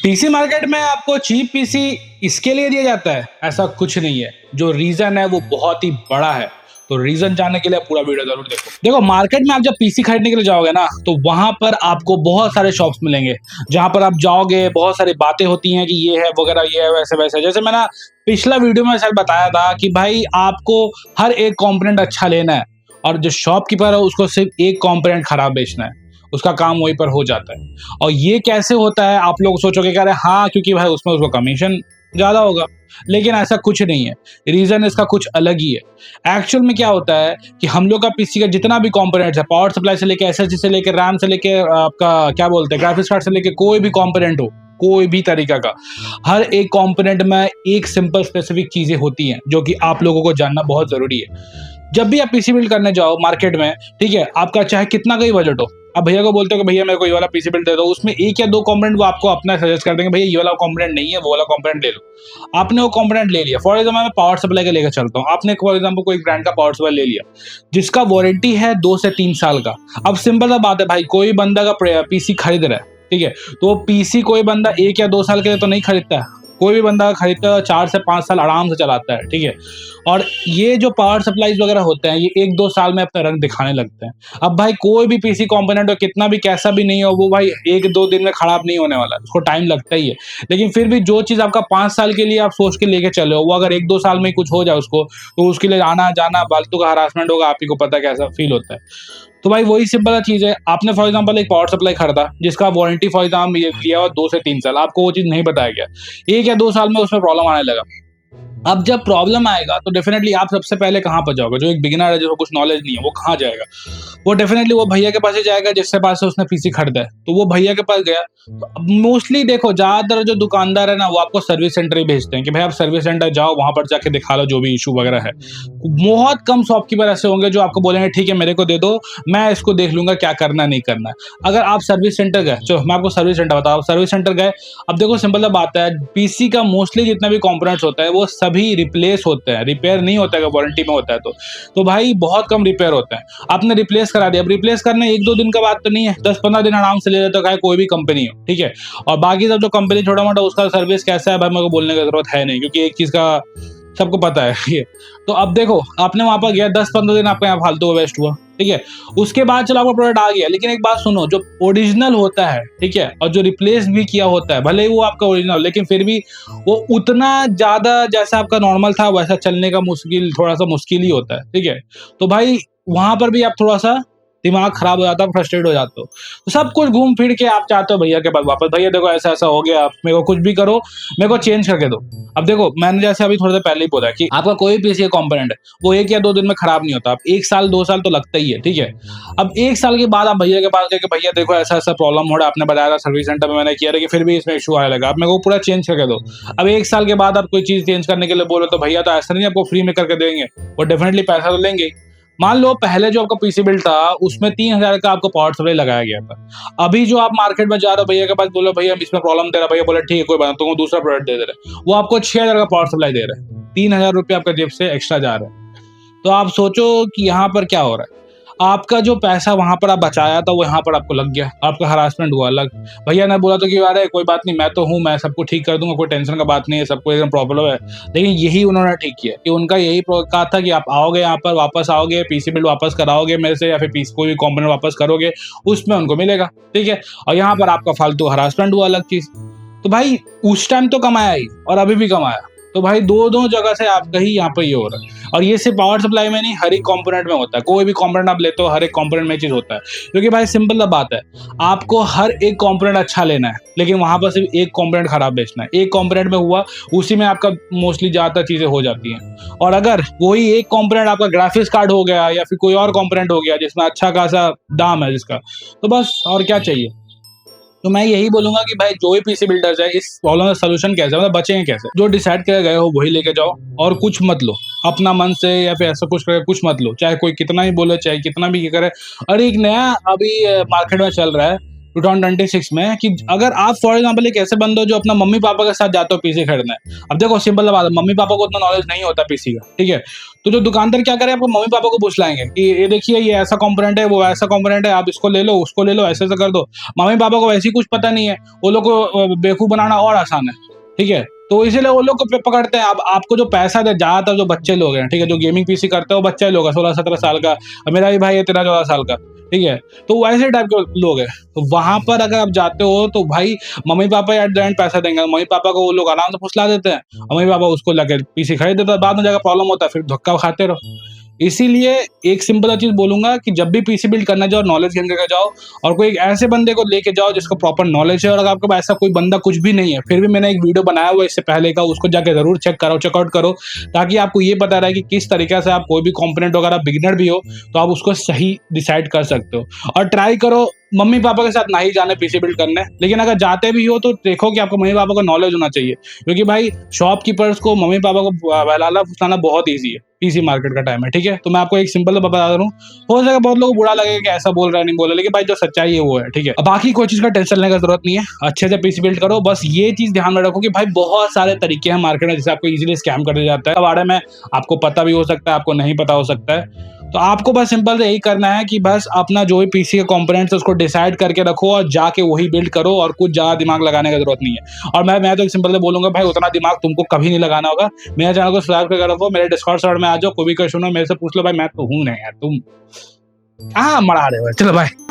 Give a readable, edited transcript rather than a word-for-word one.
PC market में आपको cheap PC इसके लिए दिया जाता है, ऐसा कुछ नहीं है। जो रीजन है वो बहुत ही बड़ा है। तो रीजन जानने के लिए पूरा वीडियो जरूर देखो। मार्केट में आप जब पीसी खरीदने के लिए जाओगे ना, तो वहां पर आपको बहुत सारे शॉप्स मिलेंगे। जहां पर आप जाओगे बहुत सारी बातें होती हैं कि ये है वगैरह, ये है वैसे वैसे। जैसे मैंने पिछला वीडियो में शायद बताया था कि भाई आपको हर एक कंपोनेंट अच्छा लेना है, और जो शॉपकीपर है उसको सिर्फ एक कंपोनेंट खराब बेचना है। उसका काम वहीं पर हो जाता है। और ये कैसे होता है, आप लोग सोचोगे कि अरे हाँ, क्योंकि भाई उसमें उसको कमीशन ज्यादा होगा। लेकिन ऐसा कुछ नहीं है, रीजन इसका कुछ अलग ही है। एक्चुअल में क्या होता है कि हम लोग का पीसी का जितना भी कंपोनेंट्स है, पावर सप्लाई से लेके एसएसडी से लेके रैम से लेके आपका क्या बोलते हैं ग्राफिक्स कार्ड से लेके कोई भी कंपोनेंट हो, कोई भी तरीका का, हर एक कंपोनेंट में एक सिंपल स्पेसिफिक चीजें होती हैं जो कि आप लोगों को जानना बहुत जरूरी है। जब भी आप पीसी बिल्ड करने जाओ मार्केट में, ठीक है, आपका चाहे कितना का ही बजट हो, आप भैया को बोलते हो कि भैया मेरे को ये वाला पीसी बिल्ड दे दो, उसमें एक या दो कंपोनेंट वो आपको अपना सजेस्ट कर देंगे, भैया ये वाला कंपोनेंट नहीं है, वो वाला कंपोनेंट ले लो। आपने वो कंपोनेंट ले लिया। फॉर एग्जाम्पल मैं पावर सप्लाई का लेकर चलता हूँ। आपने फॉर एग्जाम्पल कोई ब्रांड का पावर सप्लाई ले लिया जिसका वारंटी है 2 से 3 साल का। अब सिंपल सा बात है भाई, कोई बंदा का पीसी खरीद रहा है, ठीक है, तो पीसी कोई बंदा 1 या 2 साल के लिए तो नहीं खरीदता है। कोई भी बंदा खरीदता है 4 से 5 साल आराम से चलाता है, ठीक है। और ये जो पावर सप्लाईज वगैरह होते हैं, ये 1-2 साल में अपना रंग दिखाने लगते हैं। अब भाई कोई भी पीसी कंपोनेंट हो, कितना भी कैसा भी नहीं हो, वो भाई 1-2 दिन में खराब नहीं होने वाला, उसको टाइम लगता ही है। लेकिन फिर भी जो चीज आपका 5 साल के लिए आप सोच के लेके चले हो, वो अगर 1-2 साल में कुछ हो जाए उसको, तो उसके लिए आना जाना फालतू का हरासमेंट होगा। आप ही को पता कैसा फील होता है। तो भाई वही सिंपल चीज है। आपने फॉर एग्जांपल एक पावर सप्लाई खरीदा जिसका वारंटी फॉर एग्जांपल लिया हुआ 2 से 3 साल, आपको वो चीज नहीं बताया गया। 1 या 2 साल में उसमें प्रॉब्लम आने लगा। अब जब प्रॉब्लम आएगा तो डेफिनेटली आप सबसे पहले कहाँ पर जाओगे? जो एक बिगिनर है, जिसको कुछ नॉलेज नहीं है, वो कहाँ जाएगा? वो डेफिनेटली वो भैया के पास ही जाएगा जिसके पास से उसने पीसी खरीदा है। तो वो भैया के पास गया। तो मोस्टली देखो, ज्यादातर जो दुकानदार है ना, वो आपको सर्विस सेंटर ही भेजते हैं कि भाई आप सर्विस सेंटर जाओ, वहां पर जाके दिखा लो जो भी इशू वगैरह है। बहुत कम शॉपकीपर ऐसे होंगे जो आपको बोलेंगे ठीक है मेरे को दे दो, मैं इसको देख लूंगा क्या करना नहीं करना। अगर आप सर्विस सेंटर गए, चलो मैं आपको सर्विस सेंटर बताऊँ, सर्विस सेंटर गए, अब देखो सिंपल सा बात है, पीसी का मोस्टली जितना भी कंपोनेंट्स होता है वो सभी रिप्लेस होते हैं, रिपेयर नहीं होता है। वारंटी में होता है तो भाई बहुत कम रिपेयर होता है। आपने रिप्लेस करा दिया। अब रिप्लेस करने 1-2 दिन का बात तो नहीं है, 10-15 दिन आराम से ले लेते हो, कोई भी कंपनी हो, ठीक है। और बाकी सब जो कंपनी छोटा मोटा उसका सर्विस कैसा है भाई, मेरे को बोलने की जरूरत है नहीं, क्योंकि एक चीज का सबको पता है ये। तो अब देखो, आपने वहां पर गया, 10-15 दिन आपका यहाँ फालतू वेस्ट हुआ, ठीक है। उसके बाद चलो आपका प्रोडक्ट आ गया। लेकिन एक बात सुनो, जो ओरिजिनल होता है, ठीक है, और जो रिप्लेस भी किया होता है, भले ही वो आपका ओरिजिनल, लेकिन फिर भी वो उतना ज्यादा जैसा आपका नॉर्मल था वैसा चलने का थोड़ा सा मुश्किल ही होता है, ठीक है। तो भाई वहां पर भी आप थोड़ा सा दिमाग खराब हो जाता है, फ्रस्ट्रेट हो जाते हो। तो सब कुछ घूम फिर के आप चाहते हो भैया के पास वापस, भैया देखो ऐसा ऐसा हो गया, आप मेरे को कुछ भी करो, मेरे को चेंज करके दो। अब देखो, मैंने जैसे अभी थोड़ी देर पहले ही बोला कि आपका कोई भी पीसी कंपोनेंट है वो 1 या 2 दिन में खराब नहीं होता। आप 1 साल 2 साल तो लगता ही है, ठीक है। अब 1 साल के बाद आप भैया के पास गए कि भैया देखो ऐसा ऐसा प्रॉब्लम हो रहा है, आपने बताया था सर्विस सेंटर में मैंने किया, लेकिन फिर भी इसमें इशू आने लगा, आप मेरे को पूरा चेंज करके दो। अब 1 साल के बाद आप कोई चीज चेंज करने के लिए बोलो तो भैया तो ऐसा नहीं आपको फ्री में करके देंगे, वो डेफिनेटली पैसा तो लेंगे। मान लो पहले जो आपका पीसी बिल्ड था उसमें 3000 का आपको पावर सप्लाई लगाया गया था। अभी जो आप मार्केट में जा रहे हो भैया के पास, बोलो भैया इसमें प्रॉब्लम दे रहा, भैया बोले ठीक है कोई बात नहीं, तुमको दूसरा प्रोडक्ट दे रहे, वो आपको 6000 का पावर सप्लाई दे रहे हैं। 3000 रुपये आपका जेब से एक्स्ट्रा जा रहा है। तो आप सोचो कि यहाँ पर क्या हो रहा है। आपका जो पैसा वहां पर आप बचाया था वो यहाँ पर आपको लग गया, आपका हरासमेंट हुआ अलग। भैया ने बोला तो कि अरे कोई बात नहीं, मैं तो हूँ, मैं सबको ठीक कर दूंगा, कोई टेंशन का बात नहीं है, सबको एकदम प्रॉब्लम है। लेकिन यही उन्होंने ठीक किया कि उनका यही कहा था कि आप आओगे यहाँ पर, वापस आओगे, पीसी बिल्ड वापस कराओगे मेरे से, या फिर पीसी कोई भी कंपोनेंट वापस करोगे, उसमें उनको मिलेगा, ठीक है। और यहाँ पर आपका फालतू हरासमेंट हुआ अलग चीज। तो भाई उस टाइम तो कमाया ही और अभी भी कमाया। तो भाई दो जगह से आपका ही यहाँ पर ये हो रहा है। और ये सिर्फ पावर सप्लाई में नहीं, हर एक कंपोनेंट में होता है। कोई भी कंपोनेंट आप लेते हो, हर एक कंपोनेंट में चीज होता है। क्योंकि भाई सिंपल सा बात है, आपको हर एक कंपोनेंट अच्छा लेना है, लेकिन वहां पर सिर्फ एक कंपोनेंट खराब बेचना है। एक कंपोनेंट में हुआ, उसी में आपका मोस्टली ज्यादातर चीजें हो जाती हैं। और अगर वही एक कंपोनेंट आपका ग्राफिक्स कार्ड हो गया या फिर कोई और कंपोनेंट हो गया जिसमें अच्छा खासा दाम है जिसका, तो बस और क्या चाहिए। तो मैं यही बोलूंगा कि भाई जो भी पीसी बिल्डर्स है, इस प्रॉब्लम का सोल्यूशन कैसे, मतलब बचेंगे कैसे। जो डिसाइड कर गए हो वही लेके जाओ, और कुछ मत लो अपना मन से या फिर ऐसा कुछ करे, कुछ मत लो, चाहे कोई कितना ही बोले, चाहे कितना भी करे। और एक नया अभी मार्केट में चल रहा है 2026 में कि अगर आप फॉर एग्जांपल एक ऐसे बंदे हो जो अपना मम्मी पापा के साथ जाते हो पीसी खरीदने। अब देखो सिंपल बात है, मम्मी पापा को उतना नॉलेज नहीं होता पीसी का, ठीक है? तो जो दुकानदार क्या करे, आपको मम्मी पापा को पूछ लाएंगे कि ये देखिए ये ऐसा कंपोनेंट है, वो ऐसा कंपोनेंट है, आप इसको ले लो, उसको ले लो, ऐसे ऐसे कर दो। मम्मी पापा को वैसे ही कुछ पता नहीं है, वो लोग को बेवकूफ बनाना और आसान है, ठीक है? तो इसीलिए वो लोग को पकड़ते हैं। अब आपको जो पैसा दे, ज्यादातर जो बच्चे लोग हैं, ठीक है, जो गेमिंग पीसी करते हैं वो बच्चे लोग हैं 16-17 साल का। अब मेरा भी भाई है 13-14 साल का, ठीक है? तो वैसे टाइप के लोग हैं। तो वहां पर अगर आप जाते हो तो भाई mummy papa at the end पैसा देंगे, मम्मी पापा को वो लोग आराम से फुसला देते हैं, मम्मी पापा उसको लगे पीसी खरीद देता है, बाद में जाकर प्रॉब्लम होता है, फिर धक्का खाते रहो। इसीलिए एक सिंपल सा चीज बोलूंगा कि जब भी पीसी बिल्ड करना जाओ, नॉलेज गेन करके जाओ, और कोई एक ऐसे बंदे को लेके जाओ जिसको प्रॉपर नॉलेज है। और अगर आपके पास ऐसा कोई बंदा कुछ भी नहीं है, फिर भी मैंने एक वीडियो बनाया हुआ है इससे पहले का, उसको जाके जरूर चेक करो, चेकआउट करो, ताकि आपको ये पता रहे कि किस तरीके से आप कोई भी कंपोनेंट वगैरह बिगिनर भी हो तो आप उसको सही डिसाइड कर सकते हो। और ट्राई करो मम्मी पापा के साथ ना ही जाने पीसी बिल्ड करने, लेकिन अगर जाते भी हो तो देखो कि आपको मम्मी पापा का नॉलेज होना चाहिए, क्योंकि भाई शॉपकीपर्स को मम्मी पापा को बहलाना फुसलाना बहुत ईजी है, पीसी मार्केट का टाइम है, ठीक है? तो मैं आपको एक सिंपल बता रहा हूँ, हो सके बहुत लोगों को बुरा लगेगा कि ऐसा बोल रहा है, नहीं बोल रहा, लेकिन भाई जो सच्चाई है वो है, ठीक है? अब बाकी कोई चीज का टेंशन लेने का जरूरत नहीं है, अच्छे से पीसी बिल्ड करो। बस ये चीज ध्यान में रखो कि भाई बहुत सारे तरीके हैं मार्केट में जिससे आपको इजीली स्कैम कर दिया जाता है। बारे में आपको पता भी हो सकता है, आपको नहीं पता हो सकता है। तो आपको बस सिंपल से यही करना है कि बस अपना जो भी पीसी के कंपोनेंट्स है उसको डिसाइड करके रखो और जाके वही बिल्ड करो, और कुछ ज्यादा दिमाग लगाने की जरूरत नहीं है। और मैं तो सिंपल से बोलूंगा भाई, उतना दिमाग तुमको कभी नहीं लगाना होगा। मेरे चैनल को सब्सक्राइब करके रखो, मेरे डिस्कॉर्ड सर्वर में आ जाओ, कोई भी क्वेश्चन हो मेरे से पूछ लो भाई, मैं तो हूं नहीं यार, तुम कहाँ मरा रहे हो। चलो भाई।